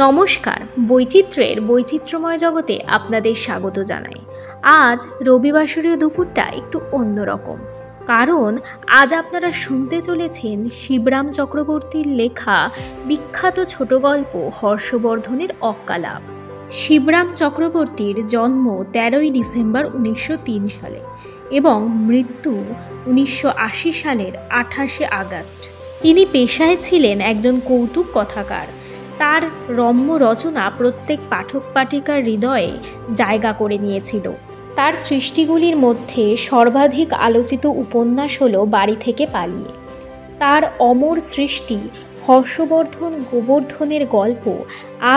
নমস্কার, বৈচিত্র্যের বৈচিত্র্যময় জগতে আপনাদের স্বাগত জানাই। আজ রবিবাসরীয় দুপুরটা একটু অন্যরকম, কারণ আজ আপনারা শুনতে চলেছেন শিবরাম চক্রবর্তীর লেখা বিখ্যাত ছোট গল্প হর্ষবর্ধনের অক্কালাপ। শিবরাম চক্রবর্তীর জন্ম 13ই ডিসেম্বর 1903 সালে এবং মৃত্যু 1980 সালের 28শে আগস্ট। তিনি পেশায় ছিলেন একজন কৌতুক কথাকার। তার রম্য রচনা প্রত্যেক পাঠক পাঠিকার হৃদয়ে জায়গা করে নিয়েছিল। তার সৃষ্টিগুলির মধ্যে সর্বাধিক আলোচিত উপন্যাস হল বাড়ি থেকে পালিয়ে। তার অমর সৃষ্টি হর্ষবর্ধন গোবর্ধনের গল্প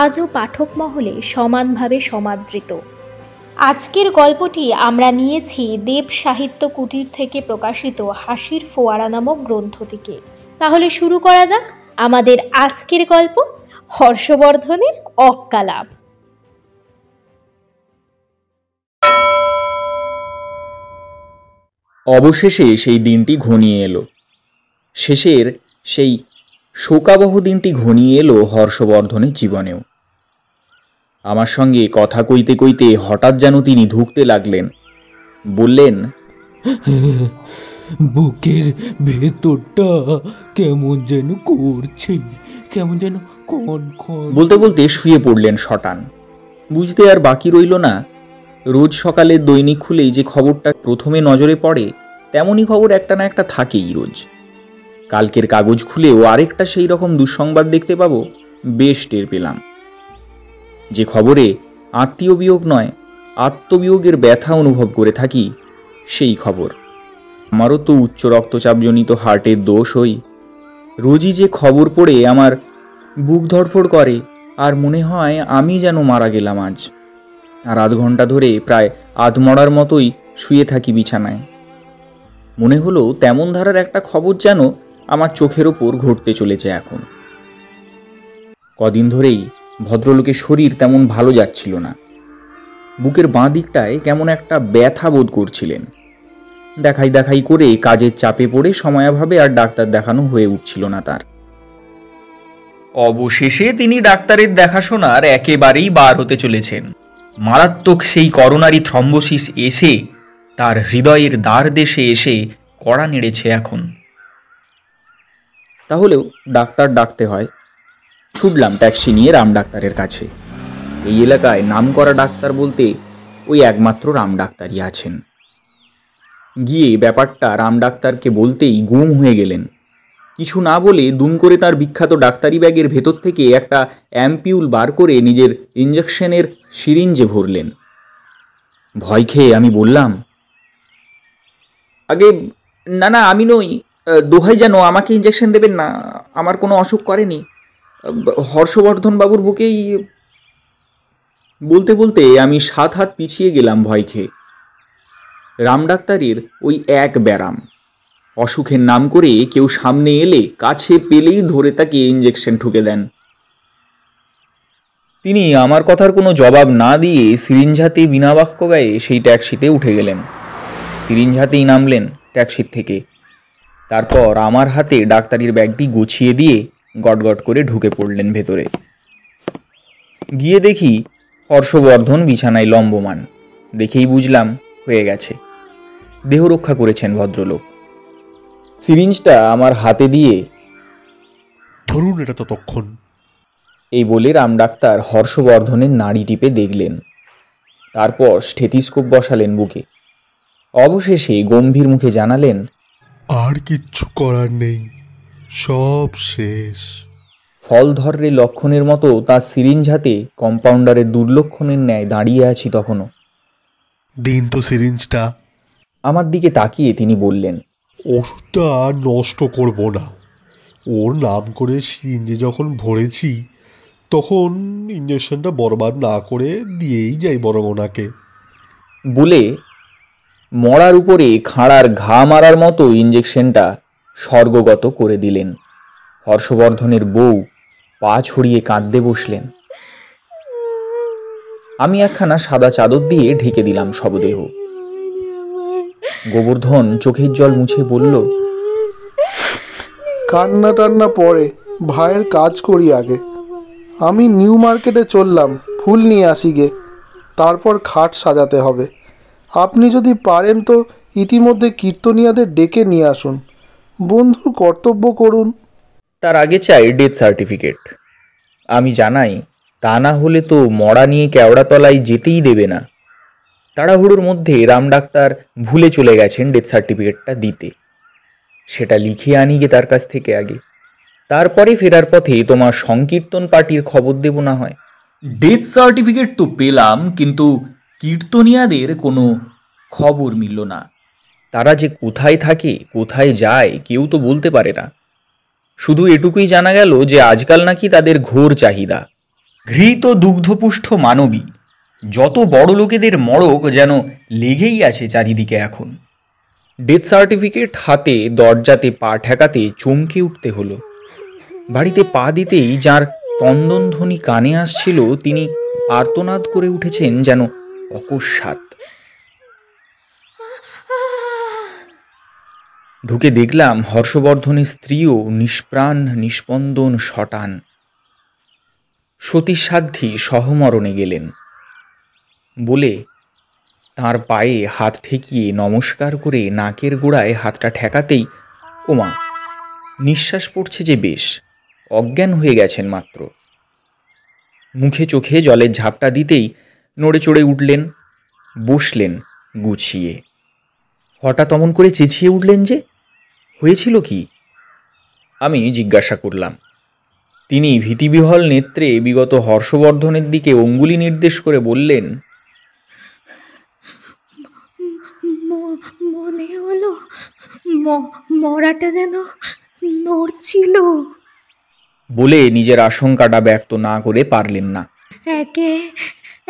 আজও পাঠক মহলে সমানভাবে সমাদৃত। আজকের গল্পটি আমরা নিয়েছি দেব সাহিত্য কুটির থেকে প্রকাশিত হাসির ফোয়ারা নামক গ্রন্থ থেকে। তাহলে শুরু করা যাক আমাদের আজকের গল্প হর্ষবর্ধনের অক্কালাপ। অবশেষে সেই দিনটি ঘনিয়ে এলো। শেষের সেই শোকাবহ দিনটি ঘনিয়ে এলো হর্ষবর্ধনের জীবনেও। আমার সঙ্গে কথা কইতে কইতে হঠাৎ যেন তিনি ধুঁকতে লাগলেন। বললেন, বুকের ভেতরটা কেমন যেন করছে, কেমন যেন কন কন। বলতে বলতে শুয়ে পড়লেন শটান। বুঝতে আর বাকি রইল না, রোজ সকালে দৈনিক খুলেই যে খবরটা প্রথমে নজরে পড়ে তেমনই খবর একটা না একটা থাকেই রোজ। কালকের কাগজ খুলেও আরেকটা সেই রকম দুঃসংবাদ দেখতে পাবো, বেশ টের পেলাম। যে খবরে আত্মীয় বিয়োগ নয়, আত্মবিয়োগের ব্যথা অনুভব করে থাকি, সেই খবর। আমারও তো উচ্চ রক্তচাপজনিত হার্টের দোষ হই। রোজই যে খবর পড়ে আমার বুক ধড়ফড় করে আর মনে হয় আমি যেন মারা গেলাম আজ। আর আধ ঘন্টা ধরে প্রায় আধমরার মতোই শুয়ে থাকি বিছানায়। মনে হলো তেমন ধারার একটা খবর যেন আমার চোখের ওপর ঘটতে চলেছে এখন। কদিন ধরেই ভদ্রলোকের শরীর তেমন ভালো যাচ্ছিল না। বুকের বাঁ দিকটায় কেমন একটা ব্যথা বোধ করছিলেন। দেখাই দেখাই করে কাজের চাপে পড়ে সময়াভাবে আর ডাক্তার দেখানো হয়ে উঠছিল না তার। অবশেষে তিনি ডাক্তারের দেখাশোনার একেবারেই বার হতে চলেছেন। মারাত্মক সেই করোনারি থ্রম্বোসিস এসে তার হৃদয়ের দ্বার দেশে এসে কড়া নেড়েছে এখন। তাহলেও ডাক্তার ডাকতে হয়। ছুটলাম ট্যাক্সি নিয়ে রাম ডাক্তারের কাছে। এই এলাকায় নামকরা ডাক্তার বলতে ওই একমাত্র রাম ডাক্তারই আছেন। গিয়ে ব্যাপারটা রাম ডাক্তারকে বলতেই গুম হয়ে গেলেন। কিছু না বলে দুম করে তার বিখ্যাত ডাক্তারি ব্যাগের ভেতর থেকে একটা অ্যাম্পিউল বার করে নিজের ইঞ্জেকশনের সিরিঞ্জে ভরলেন। ভয় খেয়ে আমি বললাম, আগে না না আমি নই, দোহাই যেন আমাকে ইঞ্জেকশন দেবেন না, আমার কোনো অসুখ করেনি, হর্ষবর্ধন বাবুর বুকেই। বলতে বলতে আমি 7 হাত পিছিয়ে গেলাম ভয় খেয়ে। রাম ডাক্তারের ওই এক ব্যারাম, অসুখের নাম করে কেউ সামনে এলে কাছে পেলেই ধরে তাকে ইঞ্জেকশন ঠুকে দেন। তিনি আমার কথার কোনো জবাব না দিয়ে সিরিঞ্জ হাতে বিনা বাক্য ব্যয়ে সেই ট্যাক্সিতে উঠে গেলেন। সিরিঞ্জ হাতেই নামলেন ট্যাক্সির থেকে। তারপর আমার হাতে ডাক্তারির ব্যাগটি গুছিয়ে দিয়ে গটগট করে ঢুকে পড়লেন ভেতরে। গিয়ে দেখি হর্ষবর্ধন বিছানায় লম্বমান। দেখেই বুঝলাম হয়ে গেছে। দেহ রক্ষা করেছেন ভদ্রলোক। সিরিঞ্জটা আমার হাতে দিয়ে, ধরুন এটা ততক্ষণ, এই বলে রাম ডাক্তার হর্ষবর্ধনের নাড়ি টিপে দেখলেন। তারপর স্টেথিস্কোপ বসালেন বুকে। অবশেষে গম্ভীর মুখে জানালেন, আর কিচ্ছু করার নেই, সব শেষ। ফলধর্রে লক্ষণের মতো তার সিরিঞ্জ হাতে কম্পাউন্ডারের দুর্লক্ষণের ন্যায় দাঁড়িয়ে আছি তখনও। দিন তো সিরিঞ্জটা। আমার দিকে তাকিয়ে তিনি বললেন, ওষুধটা নষ্ট করব না, ওর নাম করে সিরিঞ্জে যখন ভরেছি তখন ইঞ্জেকশনটা বরবাদ না করে দিয়েই যাই বরং ওনাকে। বলে মরার উপরে খাঁড়ার ঘা মারার মতো ইঞ্জেকশনটা স্বর্গগত করে দিলেন। হর্ষবর্ধনের বউ পা ছড়িয়ে কাঁদতে বসলেন। আমি একখানা সাদা চাদর দিয়ে ঢেকে দিলাম শবদেহ। গোবর্ধন চোখের জল মুছে বলল, কান্না টান্না পরে, ভাইয়ের কাজ করি আগে। আমি নিউ মার্কেটে চললাম, ফুল নিয়ে আসি গে, তারপর খাট সাজাতে হবে। আপনি যদি পারেন তো ইতিমধ্যে কীর্তনিয়াদের ডেকে নিয়ে আসুন, বন্ধুর কর্তব্য করুন। তার আগে চাই ডেথ সার্টিফিকেট। আমি জানাই, তা না হলে তো মরা নিয়ে কেওড়াতলায় যেতেই দেবে না। তাড়াহুড়োর মধ্যে রাম ডাক্তার ভুলে চলে গেছেন ডেথ সার্টিফিকেটটা দিতে। সেটা লিখে আনি গে তার কাছ থেকে আগে, তারপরে ফেরার পথে তোমার সংকীর্তন পার্টির খবর দেব না হয়। ডেথ সার্টিফিকেট তো পেলাম, কিন্তু কীর্তনিয়াদের কোনো খবর মিলল না। তারা যে কোথায় থাকে, কোথায় যায়, কেউ তো বলতে পারে না। শুধু এটুকুই জানা গেল যে আজকাল নাকি তাদের ঘোর চাহিদা। ঘৃত দুগ্ধপুষ্ঠ মানবী, যত বড় লোকেদের মড়ক যেন লেগেই আছে চারিদিকে এখন। ডেথ সার্টিফিকেট হাতে দরজাতে পা ঠেকাতে চমকে উঠতে হলো। বাড়িতে পা দিতেই যার তন্দনধ্বনি কানে আসছিল তিনি আর্তনাদ করে উঠেছেন যেন অকস্মাৎ। ঢুকে দেখলাম হর্ষবর্ধনের স্ত্রীও নিষ্প্রাণ নিস্পন্দন শটান। সতীসাধ্যী সহমরণে গেলেন বলে তার পায়ে হাত ঠেকিয়ে নমস্কার করে নাকের গোড়ায় হাতটা ঠেকাতেই ওমা, নিঃশ্বাস পড়ছে যে বেশ, অজ্ঞান হয়ে গেছেন মাত্র। মুখে চোখে জলের ঝাপটা দিতেই নড়ে চড়ে উঠলেন, বসলেন গুছিয়ে। হঠাৎ অমন করে চেঁচিয়ে উঠলেন যে, হয়েছিল কি? আমি জিজ্ঞাসা করলাম। তিনি ভীতিবিহ্বল নেত্রে বিগত হর্ষবর্ধনের দিকে অঙ্গুলি নির্দেশ করে বললেন, মনে হলো মরাটা যেন নড়ছিল। বলে নিজের আশঙ্কাটা ব্যক্ত না করে পারলেন না। একে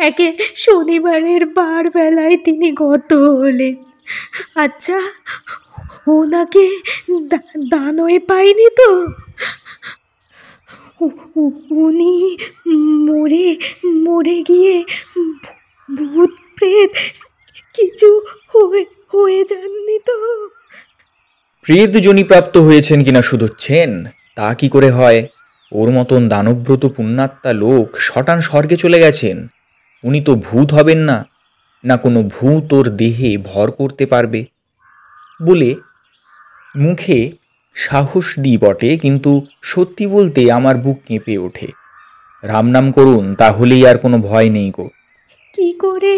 একে শনিবারের বার বেলায় তিনি গত হলেন। আচ্ছা, ওনাকে দানয়ে পাইনি তো? উনি মরে মরে গিয়ে ভূত প্রেত কিছু হয়ে যাননি তো? প্রেত জনিপ্রাপ্ত হয়েছেন কিনা শুধোচ্ছেন, তা কি করে হয়? ওর মতন দানব্রত পুণ্যাত্মা লোক শটান স্বর্গে চলে গেছেন। উনি তো ভূত হবেন না, না কোনো ভূত ওর দেহে ভর করতে পারবে। বলে মুখে সাহস দিই বটে, কিন্তু সত্যি বলতে আমার বুক কেঁপে ওঠে। রাম নাম করুন, তাহলেই আর কোনো ভয় নেই গো। কি করে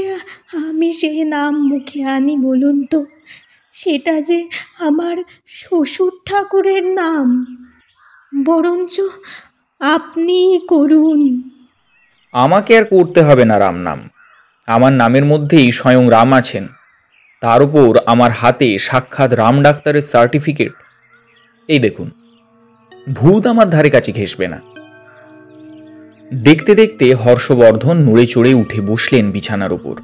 আমি সে নাম মুখে আনি বলুন তো? সেটা যে আমার শ্বশুর ঠাকুরের নাম। বরঞ্চ আপনি করুন। আমাকে আর করতে হবে না রাম নাম। আমার নামের মধ্যেই স্বয়ং রাম আছেন। তার উপর আমার হাতে সাক্ষাৎ রাম ডাক্তারের সার্টিফিকেট। এই দেখুন, ভূত আমার ধারে কাছে ঘেঁষবে না। দেখতে দেখতে হর্ষবর্ধন নড়ে চড়ে উঠে বসলেন বিছানার ওপর।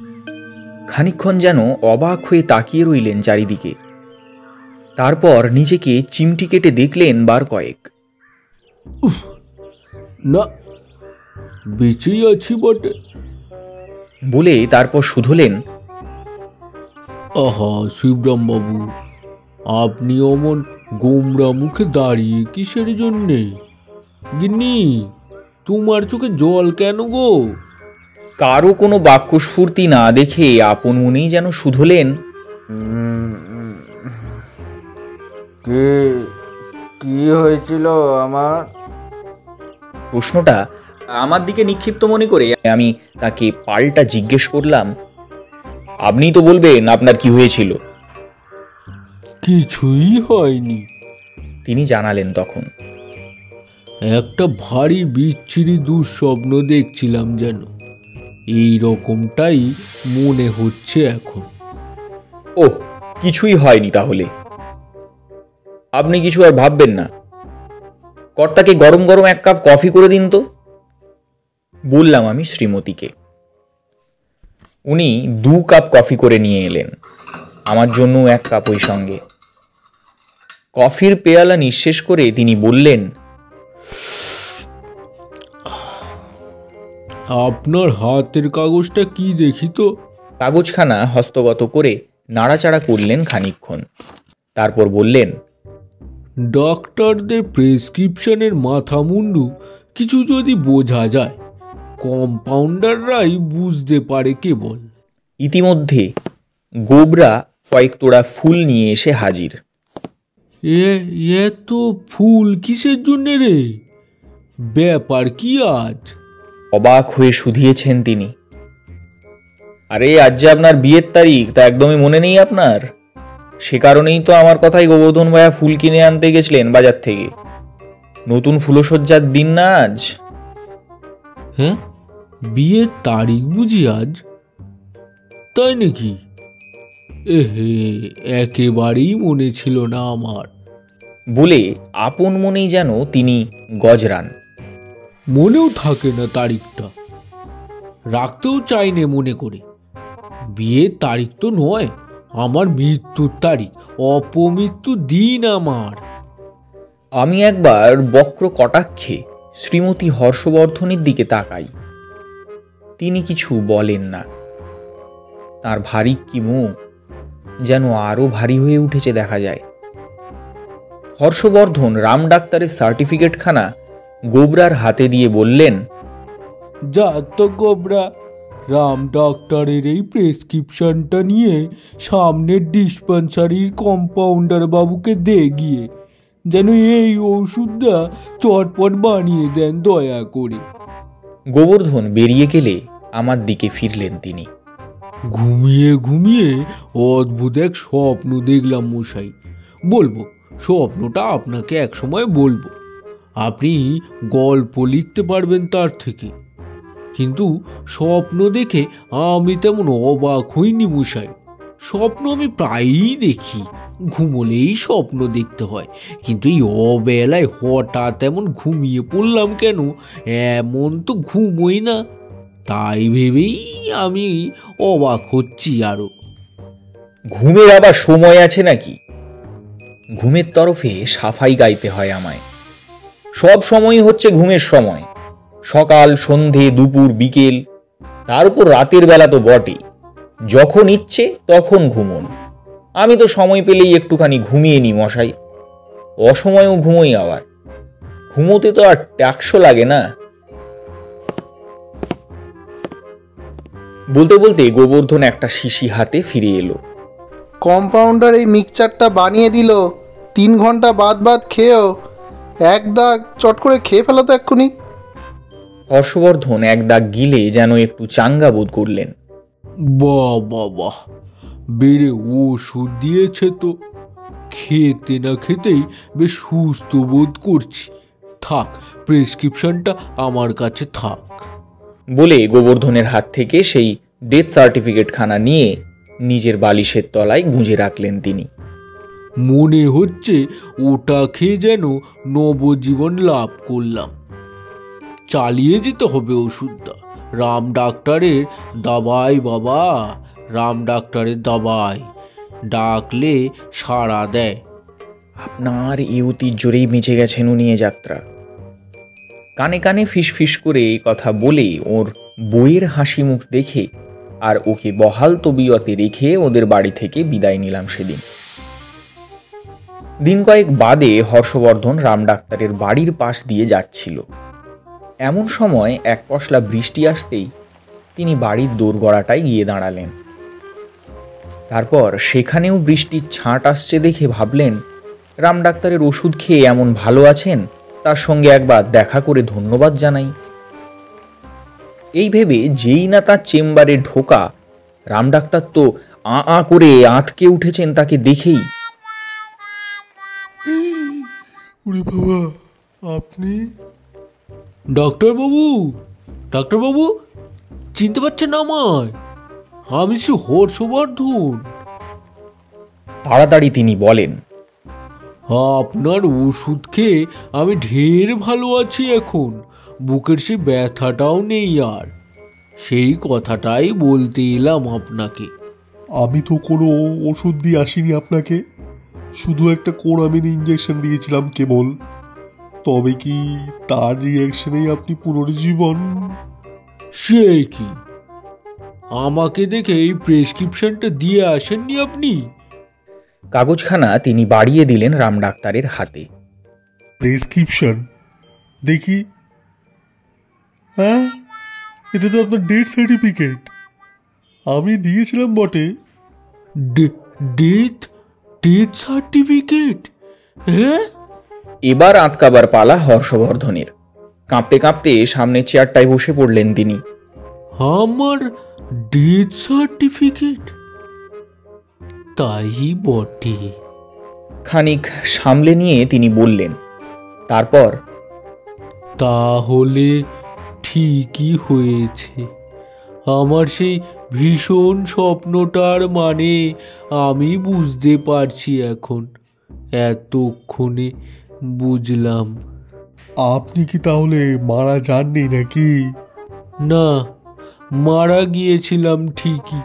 খানিকক্ষণ যেন অবাক হয়ে তাকিয়ে রইলেন চারিদিকে। তারপর নিজেকে চিমটি কেটে দেখলেন বার কয়েক। না, বেঁচেই আছি বটে বলে তারপর শুধলেন, আহা শিবরাম বাবু, আপনি অমন গোমরা মুখে দাঁড়িয়ে কিসের জন্যে? গিন্নি, তোমার চোখে জল কেন গো? কারো কোনো বাক্যস্ফূর্তি না দেখে আপন মনেই যেন শুধলেন, কি হয়েছিল আমার? প্রশ্নটা আমার দিকে নিক্ষিপ্ত মনে করে আমি তাকে পাল্টা জিজ্ঞেস করলাম, আপনি তো বলবেন আপনার কি হয়েছিল। কিছুই হয়নি, তিনি জানালেন তখন। একটা ভারী বিচ্ছিরি দুঃস্বপ্ন দেখছিলাম, যেন এই রকমটাই মনে হচ্ছে এখন। ও, কিছুই হয়নি তাহলে। আপনি কিছু আর ভাববেন না। কর্তাকে গরম গরম এক কাপ কফি করে দিন তো, বললাম আমি শ্রীমতীকে। উনি 2 কাপ কফি করে নিয়ে এলেন, আমার জন্য 1 কাপ ওই সঙ্গে। কফির পেয়ালা নিঃশেষ করে তিনি বললেন, আপনার হাতের কাগজটা কি দেখি তো। কাগজখানা হস্তগত করে নাড়াচাড়া করলেন খানিকক্ষণ, তারপর বললেন, ডাক্তারদের প্রেসক্রিপশনের মাথা মুন্ডু কিছু যদি বোঝা যায়, কম্পাউন্ডাররাই বুঝতে পারে কেবল। ইতিমধ্যে গোবরা কয়েক তোড়া ফুল নিয়ে এসে হাজির। এত ফুল কিসের জন্যে রে? ব্যাপার কি আজ? অবাক হয়ে শুধিয়েছেন তিনি। আরে আজ যে আপনার বিয়ের তারিখ, তা একদমই মনে নেই আপনার? সে কারণেই তো আমার কথাই গোবর্ধন ভাইয়া ফুল কিনে আনতে গেছিলেন বাজার থেকে। নতুন ফুলসজ্জার দিন না আজ? হ্যাঁ, বিয়ের তারিখ বুঝি আজ? তাই নাকি? এহে, একেবারেই মনে ছিল না আমার। বলে আপন মনেই যেন তিনি গজরান। মনেও থাকে না তারিখটা, রাখতেও চাই নে মনে করে। বিয়ের তারিখ তো নয়, আমার মৃত্যুর তারিখ, অপমৃত্যু দিন আমার। আমি একবার বক্র কটাক্ষে শ্রীমতী হর্ষবর্ধনের দিকে তাকাই। তিনি কিছু বলেন না। তার ভারী কি মুখ যেন আরো ভারী হয়ে উঠেছে দেখা যায়। হর্ষবর্ধন রাম ডাক্তারের সার্টিফিকেটখানা গোবরার হাতে দিয়ে বললেন, যা তো গোবরা, রাম ডাক্তারের এই প্রেসক্রিপশনটা নিয়ে সামনের ডিসপেন্সারির কম্পাউন্ডার বাবুকে দে গিয়ে, যেন এই ওষুধটা চটপট বানিয়ে দেন দয়া করে। গোবর্ধন বেরিয়ে গেলে আমার দিকে ফিরলেন তিনি। ঘুমিয়ে ঘুমিয়ে অদ্ভুত এক স্বপ্ন দেখলাম মশাই। বলবো, স্বপ্নটা আপনাকে এক সময় বলবো, আপনি গল্প লিখতে পারবেন তার থেকে। কিন্তু স্বপ্ন দেখে আমি তেমন অবাক হইনি মশাই। স্বপ্ন আমি প্রায়ই দেখি, ঘুমোলেই স্বপ্ন দেখতে হয়। কিন্তু এই অবেলায় হঠাৎ এমন ঘুমিয়ে পড়লাম কেন, এমন তো ঘুমোই না। তাই ভেবেই আমি অবাক হচ্ছি আরো। ঘুমের আবার সময় আছে নাকি? ঘুমের তরফে সাফাই গাইতে হয় আমায়। সব সময়ই হচ্ছে ঘুমের সময়, সকাল, সন্ধে, দুপুর, বিকেল, তার উপর রাতের বেলা তো বটেই। যখন ইচ্ছে তখন ঘুমোন। আমি তো সময় পেলেই একটুখানি ঘুমিয়ে নি মশাই। অসময়েও ঘুমোই আবার। ঘুমোতে তো আর ট্যাক্সও লাগে না। বলতে বলতে গোবর্ধন একটা শিশি হাতে ফিরে এলো। কম্পাউন্ডার এই মিক্সচারটা বানিয়ে দিল, 3 ঘন্টা বাদ বাদ খেয়েও এক দাগ চট করে খেয়ে ফেলো তো এক্ষুনি। হর্ষবর্ধন এক দাগ গিলে যেন একটু চাঙ্গা বোধ করলেন। বাহ বাহ বাহ, বেড়ে ওষুধ দিয়েছে তো। খেতে না খেতেই বেশ সুস্থ বোধ করছি। থাক, প্রেসক্রিপশনটা আমার কাছে থাক। বলে গোবর্ধনের হাত থেকে সেই ডেথ সার্টিফিকেটখানা নিয়ে নিজের বালিশের তলায় গুঁজে রাখলেন তিনি। মনে হচ্ছে ওটা খেয়ে যেন নবজীবন লাভ করলাম। চালিয়ে যেতে হবে ওষুধটা। রাম ডাক্তারের দাবাই বাবা, রাম ডাক্তারের দাবাই, ডাকলে সাড়া দেয়। আপনার এই অতি জোরেই বেঁচে গেছেন উনি এ যাত্রা। কানে কানে ফিস ফিস করে এই কথা বলে ওর বইয়ের হাসি মুখ দেখে আর ওকে বহাল তবিয়তে রেখে ওদের বাড়ি থেকে বিদায় নিলাম সেদিন। দিন কয়েক বাদে হর্ষবর্ধন রাম ডাক্তারের বাড়ির পাশ দিয়ে যাচ্ছিল। এমন সময় এক পশলা বৃষ্টি আসতেই তিনি বাড়ির দোরগড়াটায় গিয়ে দাঁড়ালেন। তারপর সেখানেও বৃষ্টির ছাঁট আসছে দেখে ভাবলেন, রাম ডাক্তারের ওষুধ খেয়ে এমন ভালো আছেন, তার সঙ্গে একবার দেখা করে ধন্যবাদ জানাই। এই ভেবে যেই না তার চেম্বারে ঢোকা, রাম ডাক্তার তো আ করে আঁতকে উঠেছেন তাকে দেখেই। ওরে বাবা, আপনি? ডাক্তারবাবু, ডাক্তারবাবু, চিনতে পারছেন আমায়? আমি শ্রী হর্ষবর্ধন। তাড়াতাড়ি তিনি বলেন, আপনার ওষুধ খেয়ে আমি ঢের ভালো আছি এখন। বুকের সেই ব্যথাটাও নেই আর। সেই কথাটাই বলতে এলাম আপনাকে। আমি তো কোনো ওষুধ দিয়ে আসিনি আপনাকে, শুধু একটা কোরামিন ইঞ্জেকশন দিয়েছিলাম কেবল। তবে কি তার রিয়াকশনেই আপনি পুনর্জীবন? সে কি, আমাকে দেখে এই প্রেসক্রিপশনটা দিয়ে আসেননি আপনি? কাগজখানা তিনি বাড়িয়ে দিলেন রাম ডাক্তারের হাতে। প্রেসক্রিপশন দেখি, হ্যাঁ, এটা তো আপনার ডেথ সার্টিফিকেট। আমি দিয়েছিলাম বটে। Death death certificate? হ্যাঁ? এবার আঁতকাবার পালা হর্ষবর্ধনের। কাঁপতে কাঁপতে সামনে চেয়ারটায় বসে পড়লেন তিনি। আমার ডেথ সার্টিফিকেট? তাই বটে। খানিক সামলে নিয়ে তিনি বললেন, তারপর, তাহলে ঠিকই হয়েছে। আমার সেই ভীষণ স্বপ্নটার মানে আমি বুঝতে পারছি এখন। এতক্ষণে বুঝলাম। আপনি কি তাহলে মারা যাননি নাকি? না, মারা গিয়েছিলাম ঠিকই।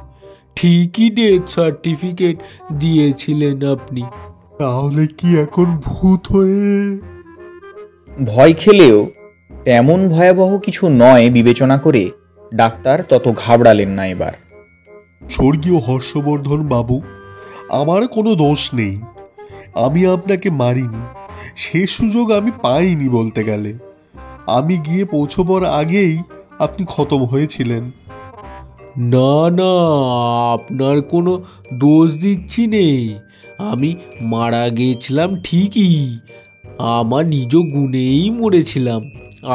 ঠিকই ডেথ সার্টিফিকেট দিয়েছিলেন আপনি। তাহলে কি এখন ভূত হয়ে? ভয় খেলেও তেমন ভয়াবহ কিছু নয় বিবেচনা করে ডাক্তার তত ঘাবড়ালেন না এবার। স্বর্গীয় হর্ষবর্ধন বাবু, আমার কোনো দোষ নেই। আমি আপনাকে মারিনি, সে সুযোগ আমি পাইনি বলতে গেলে। আমি গিয়ে পৌঁছবার আগেই আপনি খতম হয়েছিলেন। না না, আপনার কোনো দোষ দিচ্ছি নেই। আমি মারা গিয়েছিলাম ঠিকই, আমার নিজ গুণেই মরেছিলাম।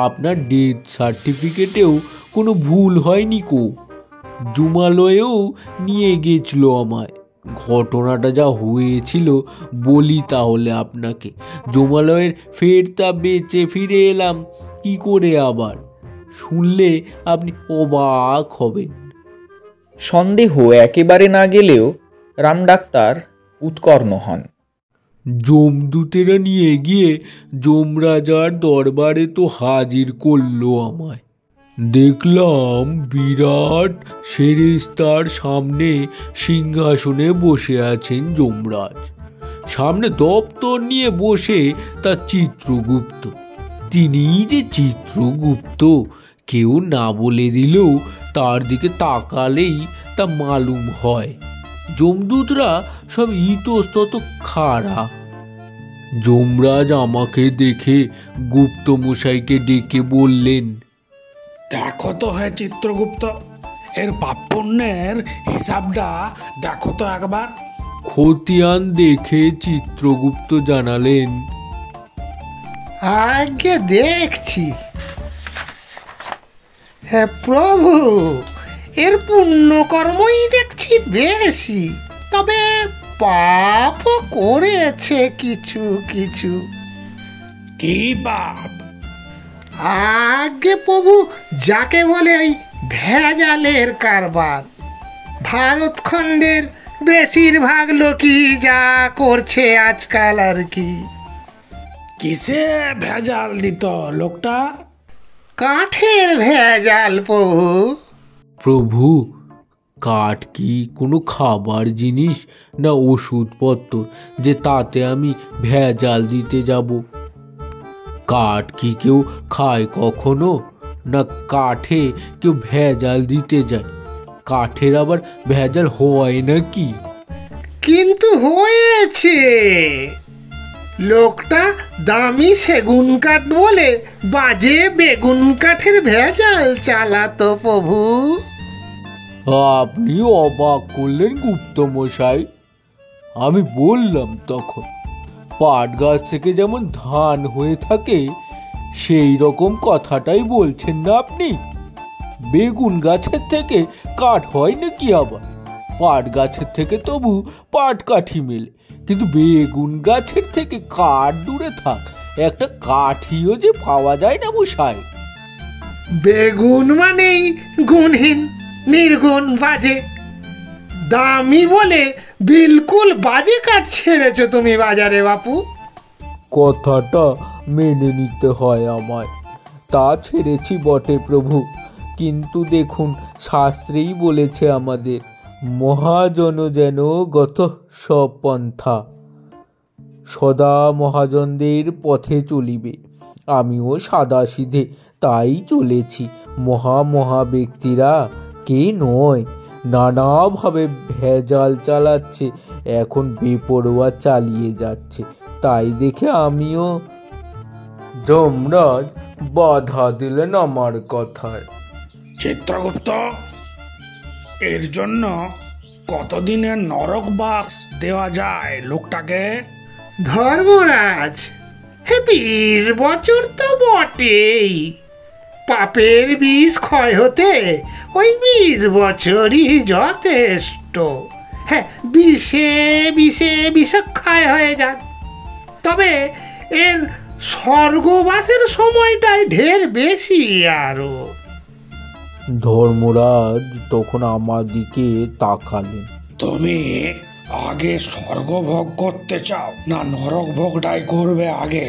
আপনার ডেথ সার্টিফিকেটেও কোনো ভুল হয়নি কো। জুমালয়েও নিয়ে গেছিল আমায়। ঘটনাটা যা হয়েছিল বলি তাহলে আপনাকে। জুমালয়ের ফেরতা বেঁচে ফিরে এলাম কি করে আবার, শুনলে আপনি অবাক হবেন। সন্দেহ একেবারে না গেলেও রাম ডাক্তার উৎকর্ণ হন। যমদূতেরা নিয়ে গিয়ে যমরাজার দরবারে তো হাজির করলো আমায়। দেখলাম বিরাট সেরেস্তার সামনে সিংহাসনে বসে আছেন যমরাজ। সামনে দপ্তর নিয়ে বসে তার চিত্রগুপ্ত। তিনিই যে চিত্রগুপ্ত কেউ না বলে দিলেও তার দিকে তাকালেই তা মালুম হয়। যমদূতরা সব ইতস্তত খাড়া। যমরাজ আমাকে দেখে গুপ্ত মশাইকে ডেকে বললেন, দেখো তো হে চিত্রগুপ্ত, এর পাপ পুণ্যের হিসাবটা দেখো তো একবার। খতিয়ান দেখে চিত্রগুপ্ত জানালেন, আগে দেখছি। হ্যাঁ প্রভু, এর পুণ্যকর্মই দেখছি বেশি, তবে পাপও করেছে কিছু কিছু। কি পাপ? আগে প্রভু, যাকে বলে ওই ভেজালের কারবার। ভারতখণ্ডের বেশিরভাগ লোকই যা করছে আজকাল আর কি। কিসে ভেজাল দিত লোকটা? কাঠের ভেজাল প্রভু। প্রভু, কাঠ কি কোনো খাবার জিনিস না ওষুধপত্র যে তাতে আমি ভেজাল দিতে যাব? কাঠ কি কেউ খায় কখনো? না কাঠে কেউ ভেজাল দিতে যায়? কাঠের আবার ভেজাল হয় নাকি? কিন্তু হয়েছে। লোকটা দামি সেগুন কাঠ বলে বাজে বেগুন কাঠের ভেজাল চালাতো প্রভু। আপনি অবাক করলেন গুপ্ত মশাই। আমি বললাম তখন, পাট গাছ থেকে যেমন ধান হয়ে থাকে সেই রকম কথাটাই বলছেন না আপনি? বেগুন গাছের থেকে কাঠ হয় নাকি আবার? পাট গাছের থেকে তবু পাট কাঠি মেলে, কিন্তু বেগুন গাছের থেকে কাঠ দূরে থাক, একটা কাঠিও যে পাওয়া যায় না মশাই। বেগুন মানেই গুণহীন, নির্গুণ, বাজে। দামি বলে বিলকুল বাজে কাঠ ছেড়েছো তুমি বাজারে বাপু। কথাটা মেনে নিতে হয় আমায়। তা ছেড়েছি বটে প্রভু, কিন্তু দেখুন শাস্ত্রেই বলেছে আমাদের, মহাজন যেন গত সব পন্থা, সদা মহাজনদের পথে চলিবে। আমিও সাদা সিধে তাই চলেছি। মহা ব্যক্তিরা কে নয় নানাভাবে ভেজাল চালাচ্ছে, এখন বেপরোয়া চালিয়ে যাচ্ছে। তাই দেখে আমিও। যমরাজ বাধা দিলেন আমার কথায়। চিত্রগুপ্ত, এর জন্য কতদিনের নরকবাস দেওয়া যায় লোকটাকে? ধর্মরাজ, 20 বছর তো বটেই। পাপের বীজ ক্ষয় হতে ওই 20 বছরই যথেষ্ট। হ্যাঁ, বিষে বিষে বিষক্ষয় হয়ে যাক। তবে এর স্বর্গবাসের সময়টাই ঢের বেশি আরো। ধর্মরাজ তখন আমার দিকে তাকালেন। তুমি আগে স্বর্গভোগ করতে চাও না নরক ভোগটাই করবে আগে?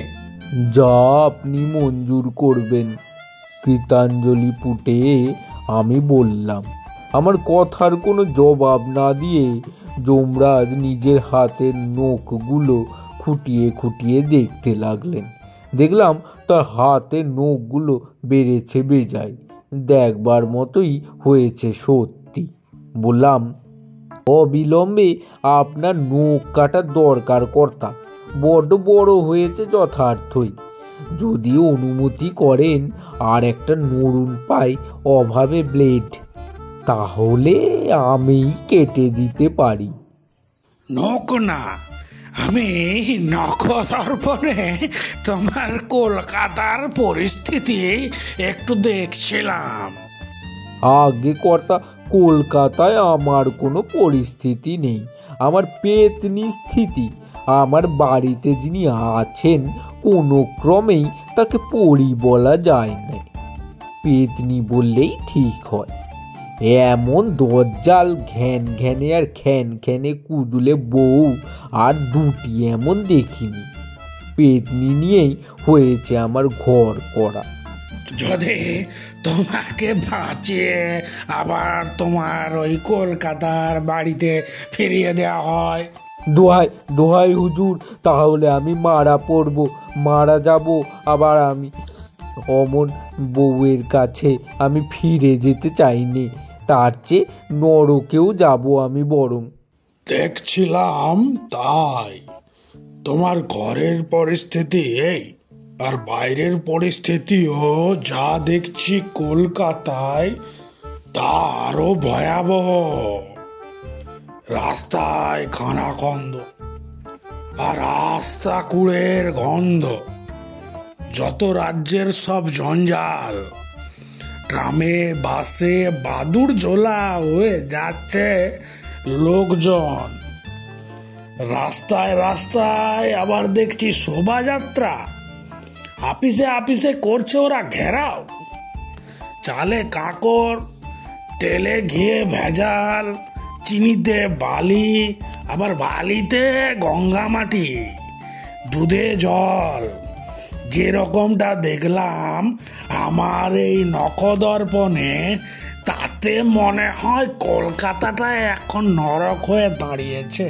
যা আপনি মঞ্জুর করবেন, কৃতাঞ্জলি পুটে আমি বললাম। আমার কথার কোনো জবাব না দিয়ে যমরাজ নিজের হাতের নখগুলো খুঁটিয়ে খুঁটিয়ে দেখতে লাগলেন। দেখলাম তার হাতের নখগুলো বেড়েছে বেজায়, দেখবার মতোই হয়েছে সত্যি। বললাম, অবিলম্বে আপনার নখ কাটার দরকার কর্তা, বড্ড বড় হয়েছে যথার্থই। যদি অনুমতি করেন আর একটা নরুন পাই অভাবে ব্লেড, তাহলে আমি কেটে দিতে পারি। নখ না, আমি নখদর্পণে তোমার কলকাতার পরিস্থিতি একটু দেখছিলাম। আগে কর্তা, কলকাতায় আমার কোনো পরিস্থিতি নেই, আমার পেতনি স্থিতি। আমার বাড়িতে যিনি আছেন কোনো ক্রমেই তাকে পরি বলা যায় না, পেতনি বললেই ঠিক হয়। এমন দজ্জাল ঘ্যান ঘ্যানে আর খ্যান খ্যানে কুদুলে বউ আর দুটি এমন দেখিনি। পেতনি নিয়েই হয়েছে আমার ঘর করা। যদি তোমাকে বাঁচিয়ে আবার তোমার ওই কলকাতার বাড়িতে ফিরিয়ে দেওয়া হয়? দোহাই দোহাই হুজুর, তাহলে আমি মারা পড়ব, মারা যাব আবার আমি। অমন বউয়ের কাছে আমি ফিরে যেতে চাইনি, তার চেয়ে নরকেও যাব আমি বরং। দেখছিলাম তাই। তোমার ঘরের পরিস্থিতি এই, আর বাইরের পরিস্থিতিও যা দেখছি কলকাতায় তা আরো ভয়াবহ। রাস্তায় খানাখন্দ আর রাস্তা কুড়ের গন্ধ, যত রাজ্যের সব জঞ্জাল, ট্রামে বাসে বাদুড় ঝোলা হয়ে যাচ্ছে লোকজন। রাস্তায় রাস্তায় আবার দেখছি শোভাযাত্রা, আপিসে আপিসে করছে ওরা ঘেরাও। চালে কাঁকড়, তেলে ঘিয়ে ভেজাল, চিনিতে বালি, আবার বালিতে গঙ্গা মাটি, দুধে জল। যেরকমটা দেখলাম আমার এই নখদর্পণে, তাতে মনে হয় কলকাতাটা এখন নরক হয়ে দাঁড়িয়েছে।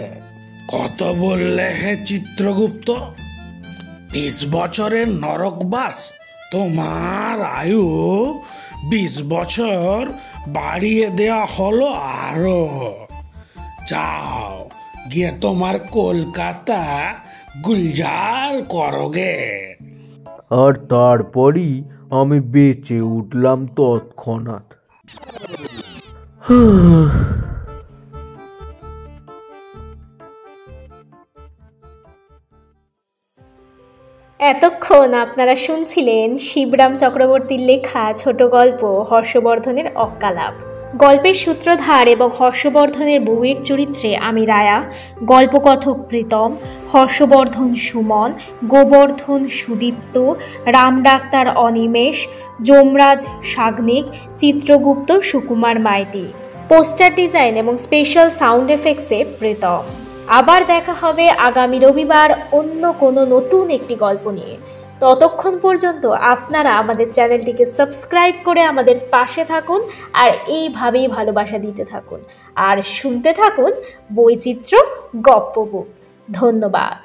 কত বললে হে চিত্রগুপ্ত? 20 বছরের নরকবাস? তোমার আয়ু 20 বছর বাড়িয়ে দেওয়া হলো আরো। যাও গিয়ে তোমার কলকাতা গুলজার করোগে। আর তারপরই আমি বেঁচে উঠলাম তৎক্ষণাৎ। এতক্ষণ আপনারা শুনছিলেন শিবরাম চক্রবর্তীর লেখা ছোট গল্প হর্ষবর্ধনের অক্কালাপ। গল্পের সূত্রধার এবং হর্ষবর্ধনের বউয়ের চরিত্রে আমি রায়া, গল্পকথক Pritam, Harshabardhan Suman, Gobardhan Sudipta, Ram doctor Animesh, Yamraj Sagnik, Chitragupta Sukumar Maity. Poster design এবং স্পেশাল সাউন্ড এফেক্টসে প্রীতম। আবার দেখা হবে আগামী রবিবার অন্য কোনো নতুন একটি গল্প নিয়ে। ততক্ষণ পর্যন্ত আপনারা আমাদের চ্যানেলটিকে সাবস্ক্রাইব করে আমাদের পাশে থাকুন আর এইভাবেই ভালোবাসা দিতে থাকুন আর শুনতে থাকুন বৈচিত্র্য গপ্প বুক। ধন্যবাদ।